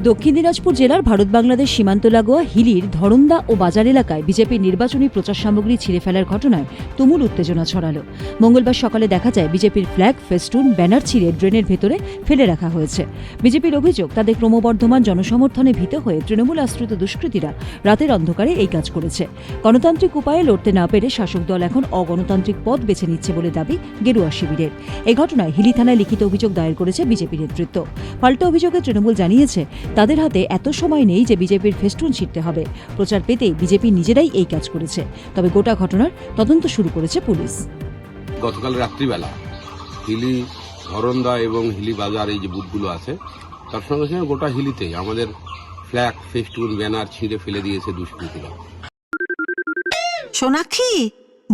দক্ষিণ দিনাজপুর জেলার ভারত বাংলাদেশ সীমান্ত লাগোয়া হিলির ধরন্দা ও বাজার এলাকায় বিজেপির নির্বাচনী প্রচার সামগ্রী ছিঁড়ে ফেলার ঘটনায় তুমুল উত্তেজনা ছড়ালো। মঙ্গলবার সকালে দেখা যায় বিজেপির ফ্ল্যাগ, ফেস্টুন, ব্যানার ছিঁড়ে ড্রেনের ভেতরে ফেলে রাখা হয়েছে। বিজেপির অভিযোগ, তাদের ক্রমবর্ধমান জনসমর্থনে ভীত হয়ে তৃণমূল আশ্রিত দুষ্কৃতীরা রাতের অন্ধকারে এই কাজ করেছে। গণতান্ত্রিক উপায়ে লড়তে না পেরে শাসক দল এখন অগণতান্ত্রিক পথ বেছে নিচ্ছে বলে দাবি গেরুয়া শিবিরের। এই ঘটনায় হিলি থানায় লিখিত অভিযোগ দায়ের করেছে বিজেপি নেতৃত্ব। পাল্টা অভিযোগে তৃণমূল জানিয়েছে, তাদের হাতে এত সময় নেই যে বিজেপির ফেস্টুন ছিঁড়তে হবে। প্রচার পেতেই বিজেপি নিজেরাই এই কাজ করেছে। তবে গোটা ঘটনার তদন্ত শুরু করেছে পুলিশ। গতকাল রাত্রিবেলা হিলি ধরন্দা এবং হিলি বাজার এই যে বুথগুলো আছে তার সঙ্গে সঙ্গে গোটা হিলিতেই আমাদের ফ্ল্যাগ, ফেস্টুন, ব্যানার ছিঁড়ে ফেলে দিয়েছে দুষ্কৃতীরা। সোনাক্ষী,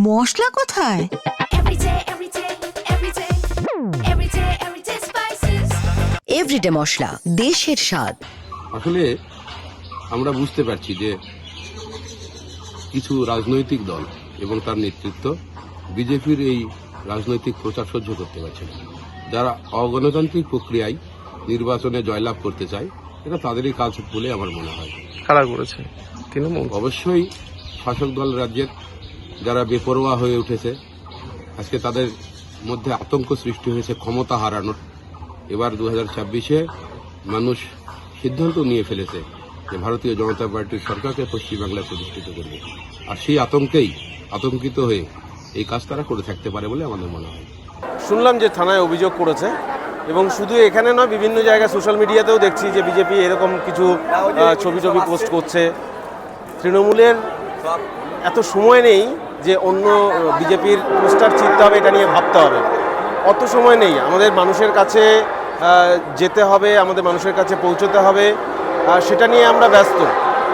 মশলা কোথায়? এভরিডে মশলা, দেশের স্বাদ। আসলে আমরা বুঝতে পারছি যে কিছু রাজনৈতিক দল এবং তার নেতৃত্ব বিজেপির এই রাজনৈতিক প্রচার সহ্য করতে পারছে না। যারা অগণতান্ত্রিক প্রক্রিয়ায় নির্বাচনে জয়লাভ করতে চায়, এটা তাদেরই কাজ বলে আমার মনে হয়। কারা করেছে? তৃণমূল। অবশ্যই শাসক দল রাজ্যের যারা বেপরোয়া হয়ে উঠেছে, আজকে তাদের মধ্যে আতঙ্ক সৃষ্টি হয়েছে ক্ষমতা হারানোর। এবার 2026-এ মানুষ সিদ্ধান্ত নিয়ে ফেলেছে যে ভারতীয় জনতা পার্টির সরকারকে পশ্চিমবাংলায় প্রতিষ্ঠিত করবে, আর সেই আতঙ্কিত হয়ে এই কাজ তারা করে থাকতে পারে বলে আমাদের মনে হয়। শুনলাম যে থানায় অভিযোগ করেছে, এবং শুধু এখানে নয়, বিভিন্ন জায়গায় সোশ্যাল মিডিয়াতেও দেখছি যে বিজেপি এরকম কিছু ছবি পোস্ট করছে। তৃণমূলের এত সময় নেই যে অন্য বিজেপির পোস্টার ছিঁড়তে হবে, এটা নিয়ে ভাবতে হবে। অত সময় নেই, আমাদের মানুষের কাছে যেতে হবে, আমাদের মানুষের কাছে পৌঁছতে হবে, সেটা নিয়ে আমরা ব্যস্ত।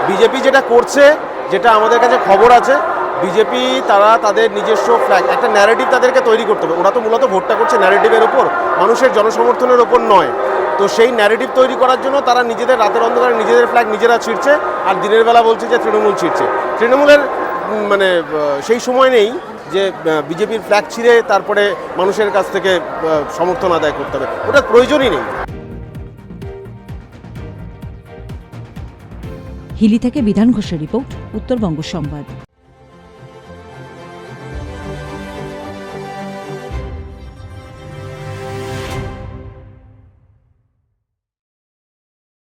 বিজেপি যেটা করছে, যেটা আমাদের কাছে খবর আছে, বিজেপি তারা তাদের নিজস্ব ফ্ল্যাগ, একটা ন্যারেটিভ তাদেরকে তৈরি করতে হবে। ওরা তো মূলত ভোটটা করছে ন্যারেটিভের ওপর, মানুষের জনসমর্থনের ওপর নয়। তো সেই ন্যারেটিভ তৈরি করার জন্য তারা নিজেদের রাতের অন্ধকারে নিজেদের ফ্ল্যাগ নিজেরা ছিঁড়ছে, আর দিনের বেলা বলছে যে তৃণমূল ছিঁড়ছে। তৃণমূলের সেই সময় নেই যে বিজেপির ফ্ল্যাগ ছিঁড়ে তারপরে মানুষের কাছ থেকে সমর্থন আদায় করতে হবে, ওটার প্রয়োজনই নেই। হিলি থেকে বিধান ঘোষের রিপোর্ট, উত্তরবঙ্গ সংবাদ।